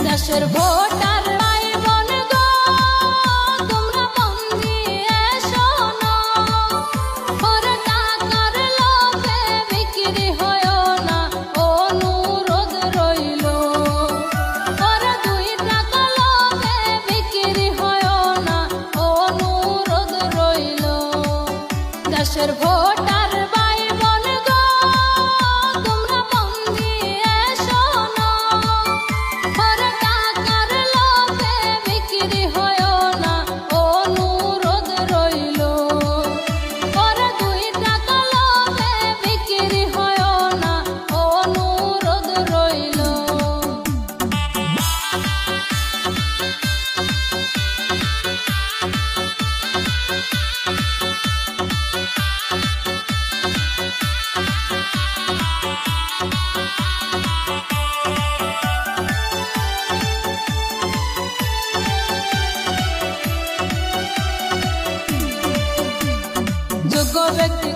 দেশের ভোটার ভাই বোন গো, তোমরা মন দিয়ে শোনো। ওরে টাকার লোভে বিক্রি হয়ো না, অনুরোধ রইল। ওরে 2 টাকা লোভে বিক্রি হয়ো না, অনুরোধ রইল। দেশের ভোটার ভাই বোন গো, তোমরা মন দিয়ে শোনো। ওরে টাকার লোভে বিক্রি হয়ো না, অনুরোধ রইল। ওরে 2 টাকা লোভে বিক্রি হয়ো না, অনুরোধ রইল। যোগ্য ব্যক্তি